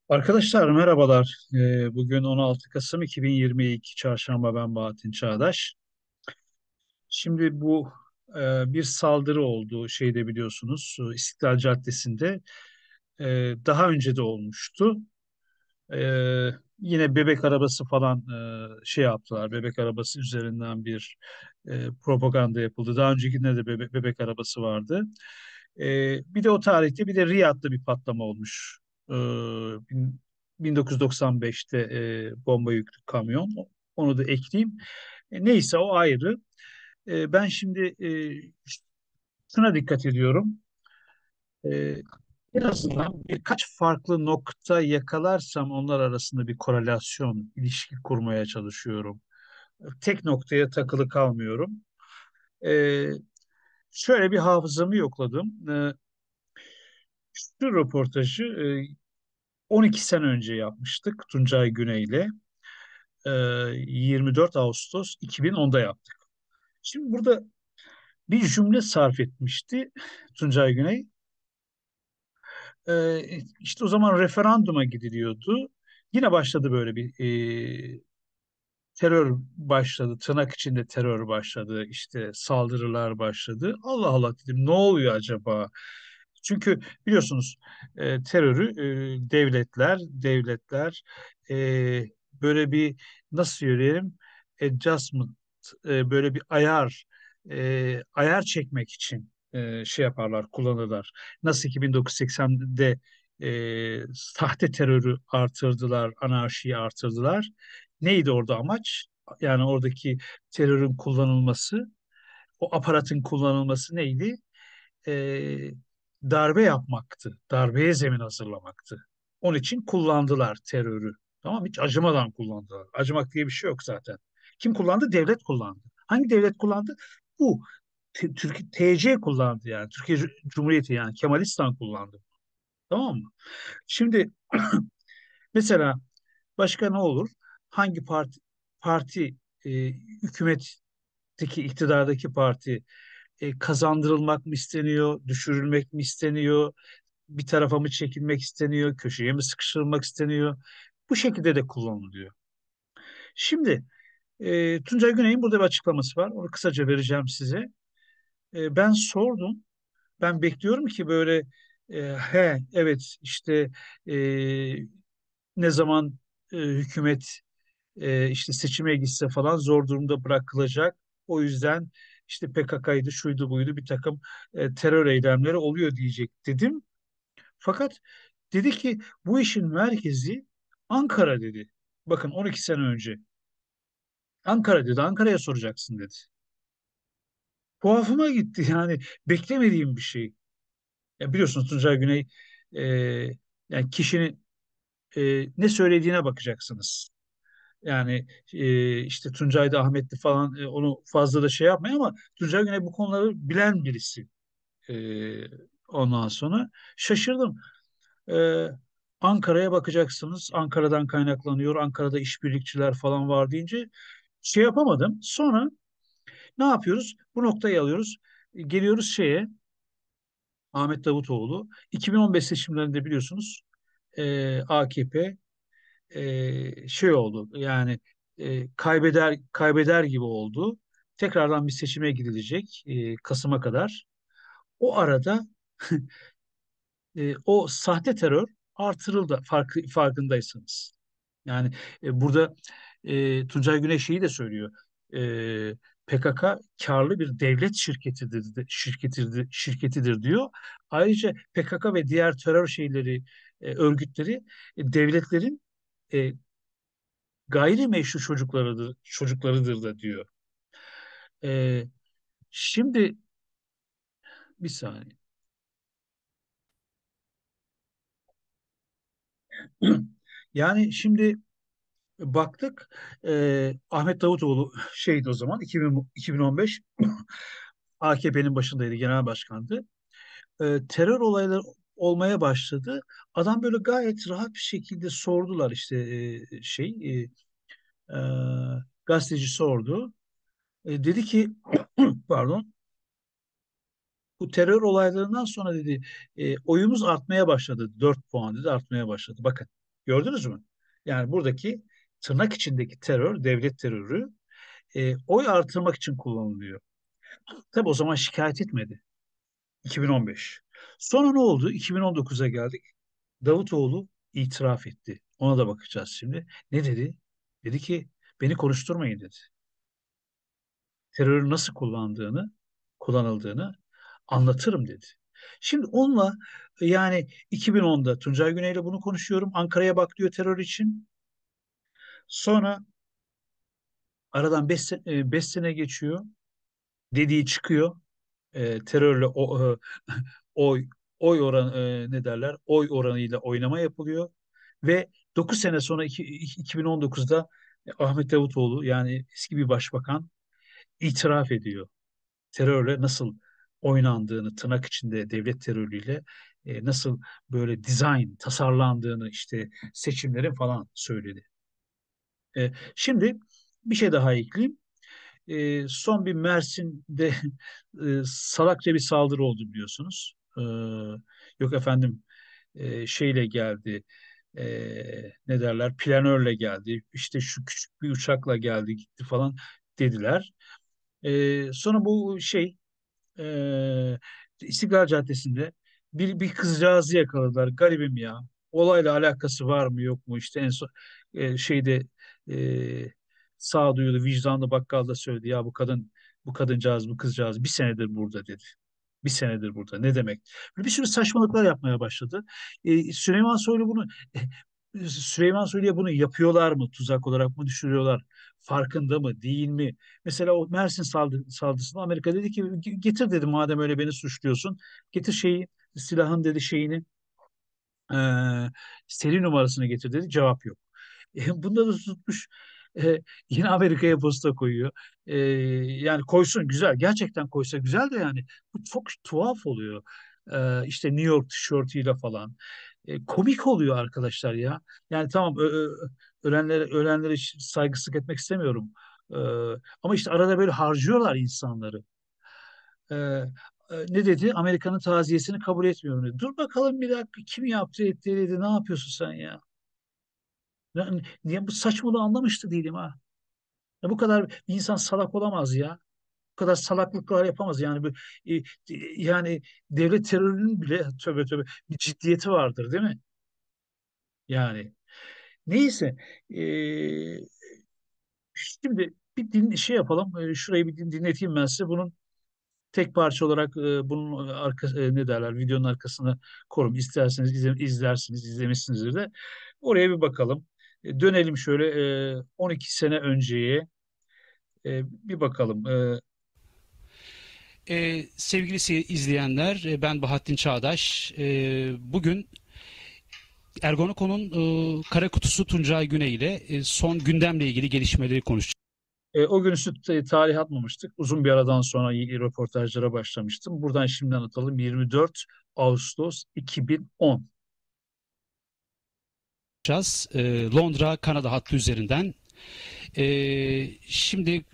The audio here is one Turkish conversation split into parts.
Arkadaşlar merhabalar. Bugün 16 Kasım 2022 Çarşamba, ben Bahattin Çağdaş. Şimdi bu bir saldırı oldu şeyde, biliyorsunuz, İstiklal Caddesi'nde. Daha önce de olmuştu. E, Yine bebek arabası falan şey yaptılar. Bebek arabası üzerinden bir propaganda yapıldı. Daha öncekinde de bebek arabası vardı. Bir de o tarihte bir de Riyad'da bir patlama olmuş. Ee, bin- 1995'te bomba yüklü kamyon. Onu da ekleyeyim. Neyse, o ayrı. Ben şimdi şuna dikkat ediyorum. E, En azından birkaç farklı nokta yakalarsam onlar arasında bir korelasyon, ilişki kurmaya çalışıyorum. Tek noktaya takılı kalmıyorum. E, Şöyle bir hafızamı yokladım. Şu röportajı 12 sene önce yapmıştık Tuncay Güney'le. 24 Ağustos 2010'da yaptık. Şimdi burada bir cümle sarf etmişti Tuncay Güney. İşte o zaman referanduma gidiliyordu. Yine başladı böyle bir terör başladı. Tırnak içinde terör başladı. İşte saldırılar başladı. Allah Allah dedim, ne oluyor acaba? Çünkü biliyorsunuz terörü devletler e, böyle bir, nasıl söyleyelim, adjustment, böyle bir ayar çekmek için şey yaparlar, kullanırlar. Nasıl ki 1980'de sahte terörü artırdılar, anarşiyi artırdılar. Neydi orada amaç? Yani oradaki terörün kullanılması, o aparatın kullanılması neydi? Ee, Darbe yapmaktı. Darbeye zemin hazırlamaktı. Onun için kullandılar terörü. Tamam mı? Hiç acımadan kullandılar. Acımak diye bir şey yok zaten. Kim kullandı? Devlet kullandı. Hangi devlet kullandı? Bu. Türkiye TC kullandı yani. Türkiye Cumhuriyeti, yani Kemalistan kullandı. Tamam mı? Şimdi mesela başka ne olur? Hangi parti e, hükümetteki, iktidardaki parti kazandırılmak mı isteniyor, düşürülmek mi isteniyor, bir tarafa mı çekilmek isteniyor, köşeye mi sıkıştırılmak isteniyor? Bu şekilde de kullanılıyor. Şimdi Tuncay Güney'in burada bir açıklaması var. Onu kısaca vereceğim size. Ben sordum. Ben bekliyorum ki böyle evet işte e, ne zaman hükümet işte seçime gitse falan zor durumda bırakılacak. O yüzden işte PKK'ydı, şuydu buydu, bir takım terör eylemleri oluyor diyecek dedim. Fakat dedi ki bu işin merkezi Ankara dedi. Bakın, 12 sene önce. Ankara dedi. Ankara'ya soracaksın dedi. Tuhafıma gitti yani, beklemediğim bir şey. Ya biliyorsunuz Tuncay Güney, e, yani kişinin ne söylediğine bakacaksınız. Yani işte Tuncay'da Ahmetli falan, onu fazla da şey yapmayın ama Tuncay Güney bu konuları bilen birisi. E, Ondan sonra şaşırdım. E, Ankara'ya bakacaksınız. Ankara'dan kaynaklanıyor. Ankara'da işbirlikçiler falan var deyince şey yapamadım. Sonra ne yapıyoruz? Bu noktayı alıyoruz. Geliyoruz şeye, Ahmet Davutoğlu. 2015 seçimlerinde biliyorsunuz AKP şey oldu. Yani kaybeder gibi oldu. Tekrardan bir seçime gidilecek Kasım'a kadar. O arada o sahte terör artırıldı, farkındaysanız. Yani burada Tuncay Güney şeyi de söylüyor. PKK karlı bir devlet şirketidir diyor. Ayrıca PKK ve diğer terör şeyleri, örgütleri devletlerin e, gayrimeşru çocuklarıdır da diyor. E, Şimdi bir saniye. Yani şimdi baktık, Ahmet Davutoğlu şeydi o zaman, 2015 AKP'nin başındaydı, genel başkandı. Terör olayları olmaya başladı. Adam böyle gayet rahat bir şekilde sordular, işte e, gazeteci sordu. Dedi ki pardon, bu terör olaylarından sonra dedi oyumuz artmaya başladı. 4 puan dedi, artmaya başladı. Bakın. Gördünüz mü? Yani buradaki tırnak içindeki terör, devlet terörü oy artırmak için kullanılıyor. Tabii o zaman şikayet etmedi. 2015. Sonra ne oldu? 2019'a geldik. Davutoğlu itiraf etti. Ona da bakacağız şimdi. Ne dedi? Dedi ki beni konuşturmayın dedi. Terörün nasıl kullanıldığını anlatırım dedi. Şimdi onunla yani 2010'da Tuncay Güney'le bunu konuşuyorum. Ankara'ya bak diyor terör için. Sonra aradan 5 sene geçiyor. Dediği çıkıyor. Terörle oy oy oran ne derler? Oy oranıyla oynama yapılıyor ve 9 sene sonra 2019'da Ahmet Davutoğlu yani eski bir başbakan itiraf ediyor. Terörle nasıl oynandığını tırnak içinde devlet terörüyle nasıl böyle dizayn tasarlandığını işte seçimlerin falan söyledi. Şimdi bir şey daha ekleyeyim. Son bir Mersin'de salakça bir saldırı oldu biliyorsunuz. Yok efendim şeyle geldi e, ne derler planörle geldi işte şu küçük bir uçakla geldi gitti falan dediler. Sonra bu e, İstiklal Caddesi'nde bir kızcağızı yakaladılar. Garibim ya. Olayla alakası var mı yok mu? İşte en son şeyde e, sağduyulu vicdanlı bakkal da söyledi. Ya bu kadıncağız, bu kızcağız bir senedir burada dedi. Bir senedir burada. Ne demek? Böyle bir sürü saçmalıklar yapmaya başladı. Süleyman Soylu bunu Süleyman Soylu'ya bunu yapıyorlar mı? Tuzak olarak mı düşürüyorlar? Farkında mı? Değil mi? Mesela o Mersin saldırısında Amerika dedi ki getir dedi madem öyle beni suçluyorsun. Getir silahın dedi e, seri numarasını getir dedi. Cevap yok. Bunda da tutmuş yine Amerika'ya posta koyuyor. Yani koysun güzel. Gerçekten koysa güzel de yani bu çok tuhaf oluyor. İşte New York tişörtüyle falan. Komik oluyor arkadaşlar ya. Yani tamam ölenlere hiç saygısızlık etmek istemiyorum. E, Ama işte arada böyle harcıyorlar insanları. Ne dedi? Amerika'nın taziyesini kabul etmiyorum dedi. Dur bakalım bir dakika kim yaptı etti dedi. Ne yapıyorsun sen ya? Niye bu saçmalığı anlamıştı değilim ha. Ya bu kadar bir insan salak olamaz ya. Bu kadar salaklıklar yapamaz. Yani devlet terörünün bile tövbe tövbe bir ciddiyeti vardır değil mi? Yani neyse şimdi bir şey yapalım. Şurayı bir dinleteyim ben size. Bunun tek parça olarak bunun ne derler videonun arkasına korum. İsterseniz izlersiniz, izlemişsinizdir de. Oraya bir bakalım. Dönelim şöyle 12 sene önceye. Bir bakalım. Sevgili izleyenler, ben Bahattin Çağdaş. Bugün Ergonokon'un kara kutusu Tuncay Güney ile son gündemle ilgili gelişmeleri konuşacağız. O günü tarih atmamıştık. Uzun bir aradan sonra röportajlara başlamıştım. Buradan şimdiden atalım. 24 Ağustos 2010. Londra, Kanada hattı üzerinden. Şimdi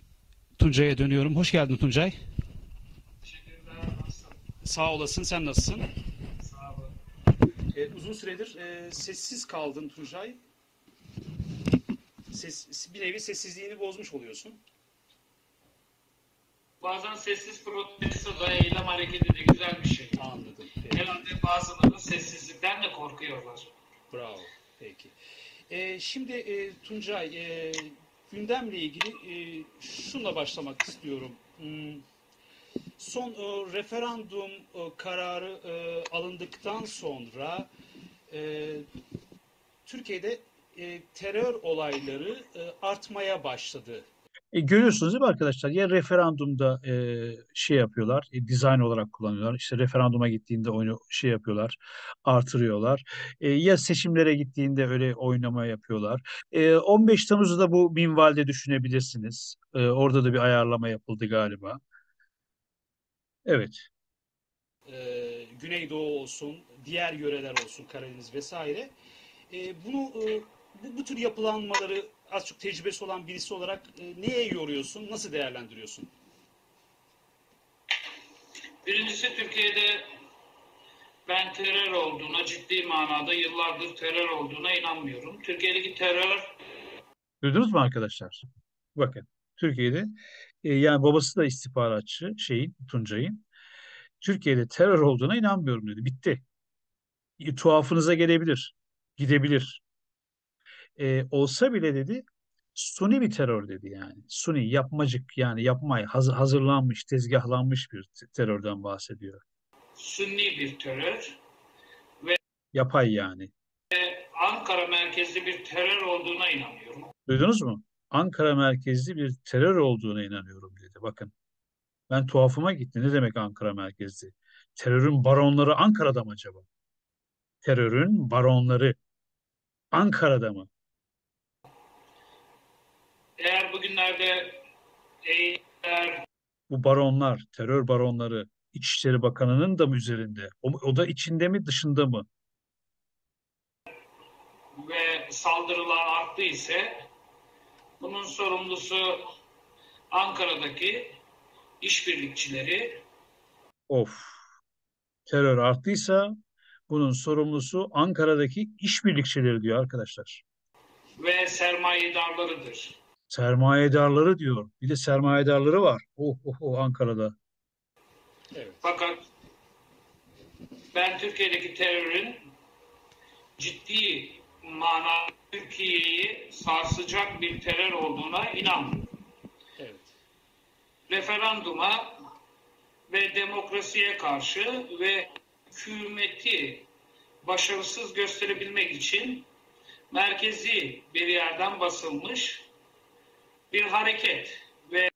Tuncay'a dönüyorum. Hoş geldin Tuncay. Teşekkürler. Nasılsın? Sağ olasın. Sen nasılsın? Sağ olun. Uzun süredir sessiz kaldın Tuncay. Bir nevi sessizliğini bozmuş oluyorsun. Bazen sessiz protesto da eylem hareketi de güzel bir şey. Anladım. Peki. Herhalde bazıları sessizlikten de korkuyorlar. Bravo. Peki. Şimdi Tuncay, gündemle ilgili şunla başlamak istiyorum. Son referandum kararı alındıktan sonra e, Türkiye'de terör olayları artmaya başladı. Görüyorsunuz değil mi arkadaşlar? Ya referandumda şey yapıyorlar, dizayn olarak kullanıyorlar. İşte referanduma gittiğinde oyunu şey yapıyorlar, artırıyorlar. Ya seçimlere gittiğinde öyle oynama yapıyorlar. 15 Temmuz'da da bu minvalde düşünebilirsiniz. Orada da bir ayarlama yapıldı galiba. Evet. Güneydoğu olsun, diğer yöreler olsun, Karadeniz vesaire. Bu tür yapılanmaları az çok tecrübesi olan birisi olarak neye yoruyorsun, nasıl değerlendiriyorsun? Birincisi Türkiye'de Ben terör olduğuna, ciddi manada yıllardır terör olduğuna inanmıyorum. Türkiye'deki terör Duydunuz mu arkadaşlar? Bakın Türkiye'de yani babası da istihbaratçı Tuncay'ın. Türkiye'de terör olduğuna inanmıyorum dedi. Bitti. Tuhafınıza gelebilir. Gidebilir. Olsa bile dedi suni bir terör dedi yani. Suni, yapmacık yani yapmay, hazırlanmış, tezgahlanmış bir terörden bahsediyor. Sünni bir terör ve Yapay yani. Ankara merkezli bir terör olduğuna inanıyorum. Duydunuz mu? Ankara merkezli bir terör olduğuna inanıyorum dedi. Bakın ben tuhafıma gitti. Ne demek Ankara merkezli? Terörün baronları Ankara'da mı acaba? Terörün baronları Ankara'da mı? Eğer bugünlerde eğer Bu baronlar, terör baronları İçişleri Bakanı'nın da mı üzerinde? O da içinde mi, dışında mı? ve saldırılar arttı ise bunun sorumlusu Ankara'daki işbirlikçileri Of, terör arttıysa bunun sorumlusu Ankara'daki işbirlikçileri diyor arkadaşlar. ve sermayedarlarıdır. Sermayedarları diyor. Bir de sermayedarları var. Ankara'da. Evet. Fakat ben Türkiye'deki terörün ciddi manada Türkiye'yi sarsacak bir terör olduğuna inanmıyorum. Evet. Referanduma ve demokrasiye karşı ve hükümeti başarısız gösterebilmek için merkezi bir yerden basılmış bir hareket ve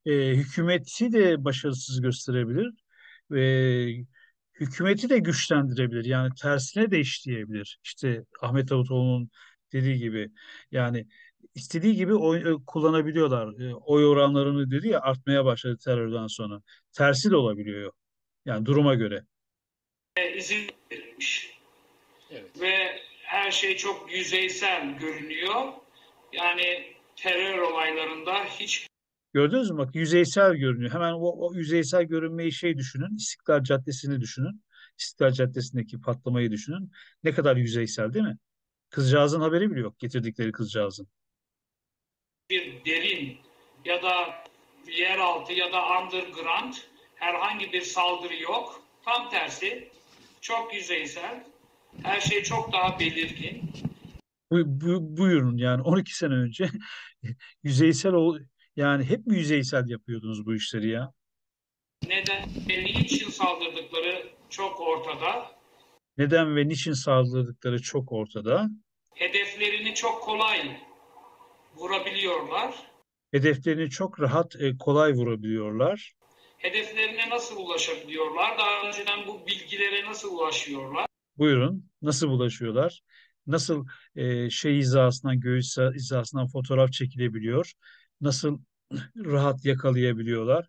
Hükümeti de başarısız gösterebilir ve hükümeti de güçlendirebilir. Yani tersine de işleyebilir. İşte Ahmet Davutoğlu'nun dediği gibi yani istediği gibi kullanabiliyorlar. Oy oranlarını dedi ya artmaya başladı terörden sonra. Tersi de olabiliyor. Yani duruma göre. izin verilmiş. Evet. Ve her şey çok yüzeysel görünüyor. Yani terör olaylarında hiç Gördünüz mü? Bak yüzeysel görünüyor. Hemen o yüzeysel görünmeyi düşünün. İstiklal Caddesi'ni düşünün. İstiklal Caddesi'ndeki patlamayı düşünün. Ne kadar yüzeysel değil mi? Kızcağızın haberi bile yok getirdikleri kızcağızın. bir derin ya da yeraltı ya da underground herhangi bir saldırı yok. Tam tersi çok yüzeysel. Her şey çok daha belirgin. Buyurun yani 12 sene önce yüzeysel yani hep mi yüzeysel yapıyordunuz bu işleri ya? Neden ve niçin saldırdıkları çok ortada. Neden ve niçin saldırdıkları çok ortada. Hedeflerini çok kolay vurabiliyorlar. Hedeflerini çok rahat, kolay vurabiliyorlar. Hedeflerine nasıl ulaşabiliyorlar? Daha önceden bu bilgilere nasıl ulaşıyorlar? Buyurun. Nasıl bulaşıyorlar? Nasıl hizasından, göğüs hizasından fotoğraf çekilebiliyor? Nasıl rahat yakalayabiliyorlar?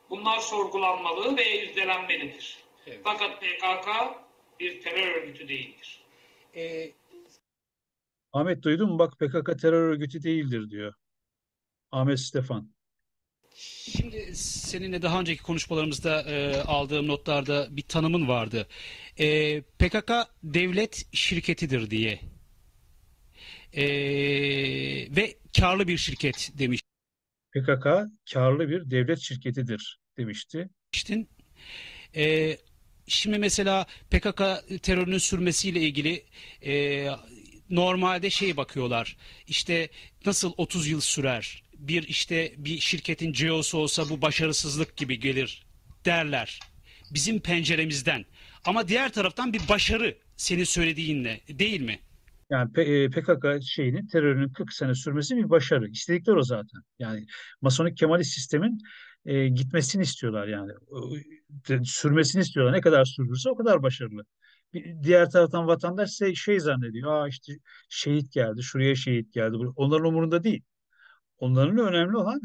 Bunlar sorgulanmalı ve irdelenmelidir. Evet. Fakat PKK bir terör örgütü değildir. Ee, Ahmet duydun mu? Bak PKK terör örgütü değildir diyor. Ahmet Stefan. Şimdi seninle daha önceki konuşmalarımızda aldığım notlarda bir tanımın vardı. PKK devlet şirketidir diye. Ve karlı bir şirket PKK karlı bir devlet şirketidir demişti. demiştin. Ee, Şimdi mesela PKK terörünün sürmesiyle ilgili normalde bakıyorlar. İşte nasıl 30 yıl sürer? Bir şirketin CEO'su olsa bu başarısızlık gibi gelir derler. Bizim penceremizden. Ama diğer taraftan bir başarı senin söylediğinle değil mi? Yani PKK terörünün 40 sene sürmesi bir başarı. İstedikleri o zaten. Yani Masonik Kemalist sistemin gitmesini istiyorlar yani. Sürmesini istiyorlar. Ne kadar sürdürürse o kadar başarılı. Diğer taraftan vatandaş zannediyor. İşte şehit geldi, şuraya şehit geldi. Onların umurunda değil. Onların önemli olan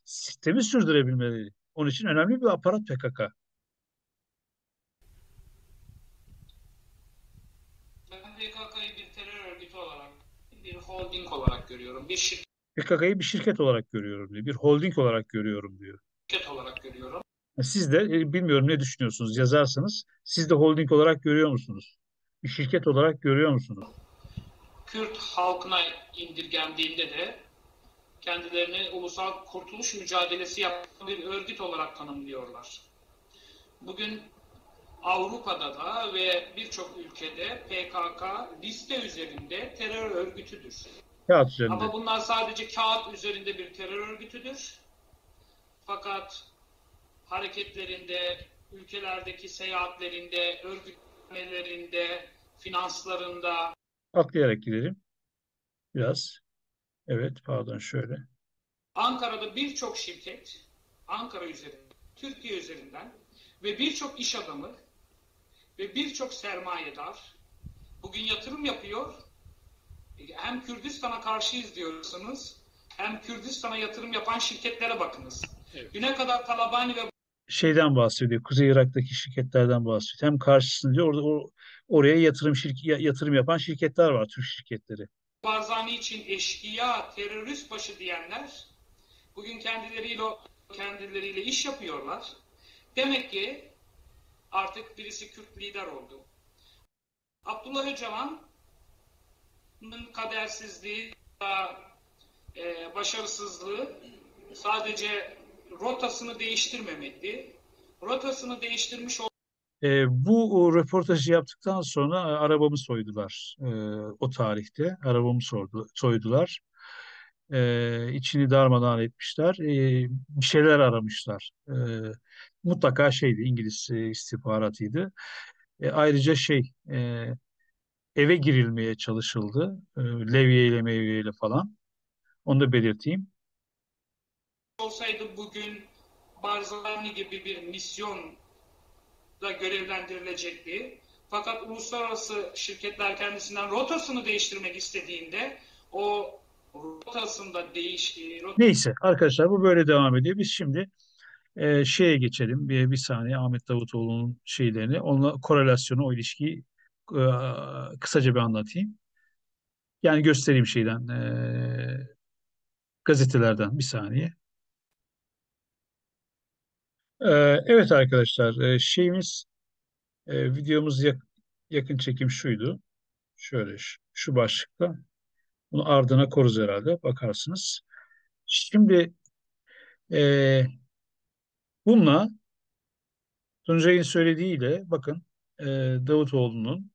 sistemi sürdürebilmeleri. Onun için önemli bir aparat PKK. Ben PKK'yı bir terör örgütü olarak, bir holding olarak görüyorum. Bir PKK'yı bir şirket olarak görüyorum diyor. Bir holding olarak görüyorum diyor. şirket olarak görüyorum. Siz de bilmiyorum ne düşünüyorsunuz, yazarsanız siz de holding olarak görüyor musunuz? Bir şirket olarak görüyor musunuz? Kürt halkına indirgendiğinde de kendilerini ulusal kurtuluş mücadelesi yapan bir örgüt olarak tanımlıyorlar. Bugün Avrupa'da da ve birçok ülkede PKK liste üzerinde terör örgütüdür. Kağıt üzerinde. Ama bunlar sadece kağıt üzerinde bir terör örgütüdür. Fakat hareketlerinde, ülkelerdeki seyahatlerinde, örgütlemelerinde, finanslarında, Atlayarak gidelim biraz. Evet, pardon şöyle. Ankara'da birçok şirket, Ankara üzerinden, Türkiye üzerinden ve birçok iş adamı ve birçok sermayedar bugün yatırım yapıyor. Hem Kürdistan'a karşıyız diyorsunuz, hem Kürdistan'a yatırım yapan şirketlere bakınız. Evet. Düne kadar Talabani ve Şeyden bahsediyor. Kuzey Irak'taki şirketlerden bahsediyor. Hem karşısında diyor orada oraya yatırım yapan şirketler var, Türk şirketleri. Barzani için eşkıya, terörist başı diyenler bugün kendileriyle iş yapıyorlar. Demek ki artık birisi Kürt lider oldu. Abdullah Öcalan'ın kadersizliği, başarısızlığı sadece rotasını değiştirmemekti. Rotasını değiştirmiş Bu röportajı yaptıktan sonra arabamı soydular. O tarihte arabamı soydular. İçini darmadağın etmişler. Bir şeyler aramışlar. Mutlaka şeydi, İngiliz istihbaratıydı. Ayrıca eve girilmeye çalışıldı. Levyeyle mevyeyle falan. Onu da belirteyim. olsaydı bugün Barzani gibi bir misyonda görevlendirilecekti. Fakat uluslararası şirketler kendisinden rotasını değiştirmek istediğinde o rotasında Neyse arkadaşlar, bu böyle devam ediyor. Biz şimdi şeye geçelim. Bir saniye, Ahmet Davutoğlu'nun şeylerini, onunla korelasyonu, o ilişkiyi e, kısaca bir anlatayım. Yani göstereyim şeyden, gazetelerden bir saniye. E, evet arkadaşlar, videomuz yakın çekim şuydu. Şöyle şu başlıkta. Bunu ardına koruz herhalde, bakarsınız. Şimdi e, bununla Tuncay'ın söylediğiyle bakın, e, Davutoğlu'nun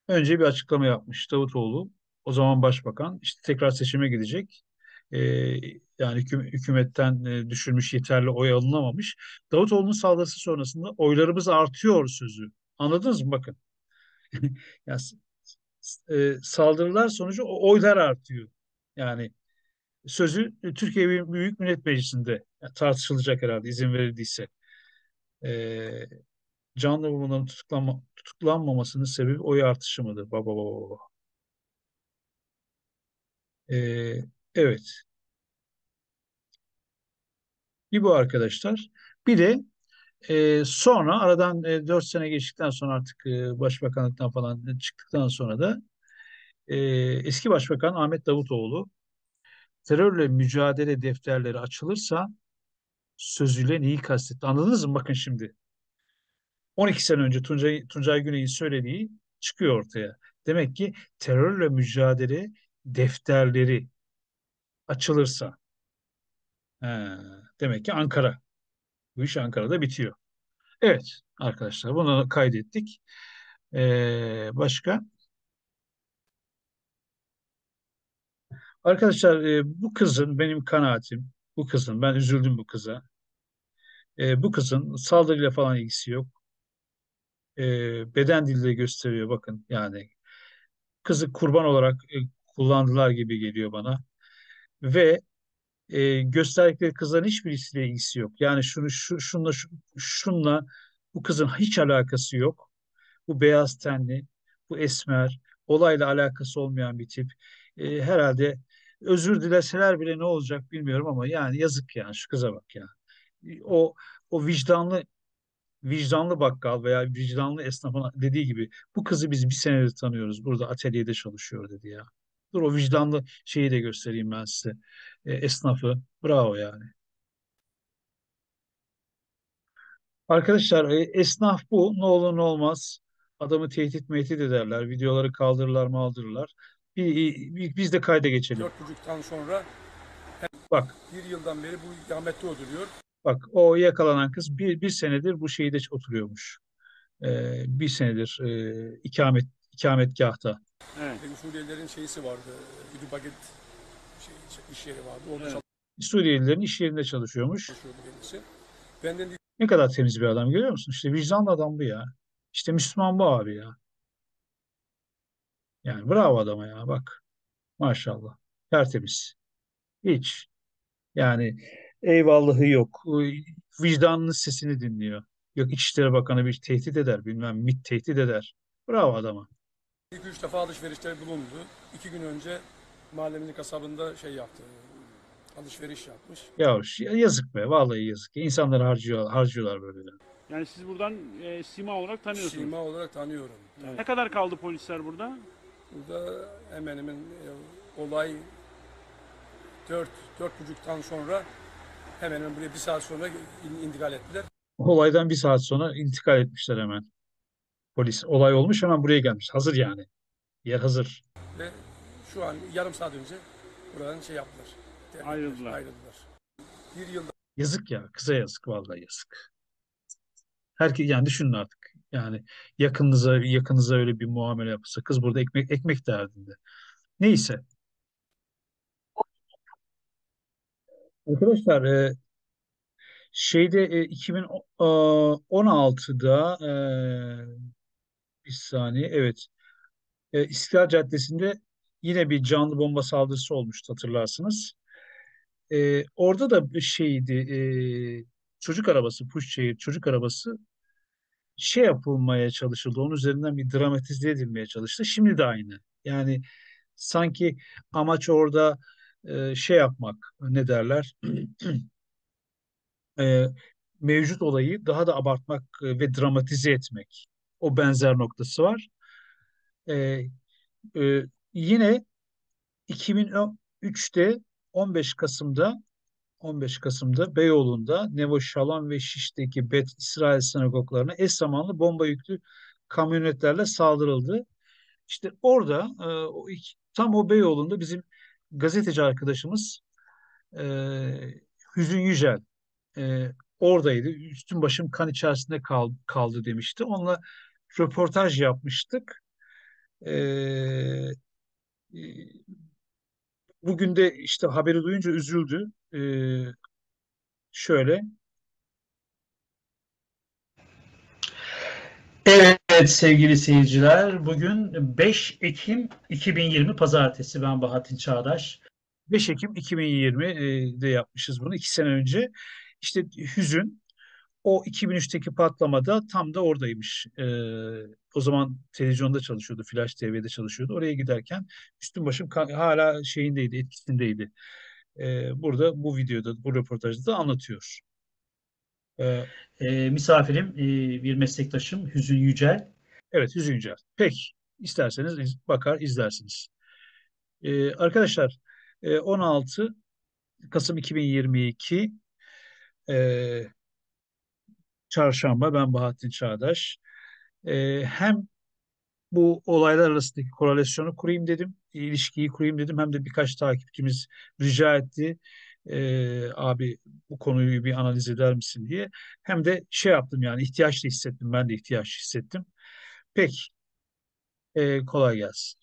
önce bir açıklama yapmış. Davutoğlu, o zaman başbakan, işte tekrar seçime gidecek. Ee, Yani hükümetten düşürmüş, yeterli oy alınamamış. Davutoğlu'nun saldırısı sonrasında oylarımız artıyor sözü. Anladınız mı? Bakın. Yani, saldırılar sonucu oylar artıyor. Yani sözü Türkiye Büyük Millet Meclisi'nde tartışılacak herhalde, izin verildiyse. Ee, Canlı bulunanın tutuklanmamasının sebebi oy artışı mıdır? Baba baba baba. Ee, evet. Bir bu arkadaşlar. Bir de sonra aradan 4 sene geçtikten sonra, artık başbakanlıktan falan çıktıktan sonra da e, eski başbakan Ahmet Davutoğlu, terörle mücadele defterleri açılırsa sözüyle neyi kastetti? Anladınız mı? Bakın şimdi. 12 sene önce Tuncay Güney'in söylediği çıkıyor ortaya. Demek ki terörle mücadele defterleri açılırsa, he, demek ki Ankara. Bu iş Ankara'da bitiyor. Evet arkadaşlar, bunu kaydettik. Başka? Arkadaşlar, bu kızın, benim kanaatim, bu kızın, ben üzüldüm bu kıza. Bu kızın saldırıyla falan ilgisi yok. Beden dili de gösteriyor, bakın yani. Kızı kurban olarak kullandılar gibi geliyor bana. Ve gösterdikleri kızların hiçbirisiyle ilgisi yok. Yani şunla bu kızın hiç alakası yok. Bu beyaz tenli, bu esmer, olayla alakası olmayan bir tip. Herhalde özür dileseler bile ne olacak bilmiyorum, ama yani yazık, yani şu kıza bak ya. O o vicdanlı bakkal veya vicdanlı esnafın dediği gibi, bu kızı biz bir senedir tanıyoruz. Burada atölyede çalışıyor dedi ya. Dur, o vicdanlı şeyi de göstereyim ben size. Esnafı. Bravo yani. Arkadaşlar esnaf bu. Ne olur ne olmaz. Adamı tehdit ederler. Videoları kaldırırlar maldırırlar. Biz de kayda geçelim. 4,5'tan sonra Bak bir yıldan beri bu ikamette oturuyor. bak o yakalanan kız bir senedir bu şeyde oturuyormuş. Bir senedir ikametgahta. Evet. Suriyelilerin şeysi vardı. Bir paket şey, iş yeri vardı. Orada Evet. Suriyelilerin iş yerinde çalışıyormuş. çalışıyordu kendisi. Benden Ne kadar temiz bir adam görüyor musun? İşte vicdanlı adam bu ya. İşte Müslüman bu abi ya. Yani bravo adama ya bak. Maşallah. Tertemiz. Hiç. Yani eyvallahı yok. Vicdanının sesini dinliyor. Yok İçişleri Bakanı bir tehdit eder. Bilmem MİT tehdit eder. Bravo adama. 2-3 defa alışverişte bulundu. 2 gün önce mahallemizin kasabında şey yaptı. Alışveriş yapmış. Ya yazık be. Vallahi yazık. İnsanları harcıyorlar böyle. Yani siz buradan sima olarak tanıyorsunuz. Sima olarak tanıyorum. Ne kadar kaldı polisler burada? Burada hemen hemen olay 4,5'tan sonra hemen hemen buraya bir saat sonra intikal ettiler. Olaydan bir saat sonra intikal etmişler hemen. Polis olay olmuş hemen buraya gelmiş. Hazır yani. Yer hazır. Ve şu an yarım saat önce buradan şey yaptılar. Ayrıldılar. Ayrıldılar. Bir yılda Yazık ya. Kıza yazık. Vallahi yazık. Herkes yani düşünün artık. Yani yakınıza öyle bir muamele yapılsa kız burada ekmek derdinde. Neyse. Arkadaşlar şeyde 2016'da bir saniye evet İstiklal Caddesi'nde yine bir canlı bomba saldırısı olmuştu hatırlarsınız. Orada da bir şeydi çocuk arabası Puşçehir çocuk arabası şey yapılmaya çalışıldı. Onun üzerinden bir dramatize edilmeye çalıştı. Şimdi de aynı. Yani sanki amaç orada şey yapmak ne derler e, mevcut olayı daha da abartmak ve dramatize etmek. O benzer noktası var. E, Yine 2003'te 15 Kasım'da 15 Kasım'da Beyoğlu'nda Nevo Şalan ve Şiş'teki Bet İsrail sinagoglarına eş zamanlı bomba yüklü kamyonetlerle saldırıldı. İşte orada tam o Beyoğlu'nda bizim gazeteci arkadaşımız e, Hüzün Yücel oradaydı. Üstüm başım kan içerisinde kaldı demişti. Onunla röportaj yapmıştık. E, Bugün de işte haberi duyunca üzüldü. Şöyle. Evet sevgili seyirciler, bugün 5 Ekim 2020 Pazartesi. Ben Bahattin Çağdaş. 5 Ekim 2020'de yapmışız bunu 2 sene önce. İşte Hüzün o 2003'teki patlamada tam da oradaymış. O zaman televizyonda çalışıyordu, Flash TV'de çalışıyordu. Oraya giderken üstüm başım hala şeyindeydi, etkisindeydi. Burada bu videoda, bu röportajda da anlatıyor. Misafirim bir meslektaşım Hüzün Yücel. Evet Hüzün Yücel. Peki isterseniz bakar izlersiniz. Arkadaşlar 16 Kasım 2022 e, Çarşamba ben Bahattin Çağdaş. Hem bu olaylar arasındaki korelasyonu kurayım dedim, ilişkiyi kurayım dedim. Hem de birkaç takipçimiz rica etti. Abi bu konuyu bir analiz eder misin diye. Hem de şey yaptım yani ihtiyaç da hissettim. Ben de ihtiyaç hissettim. Peki kolay gelsin.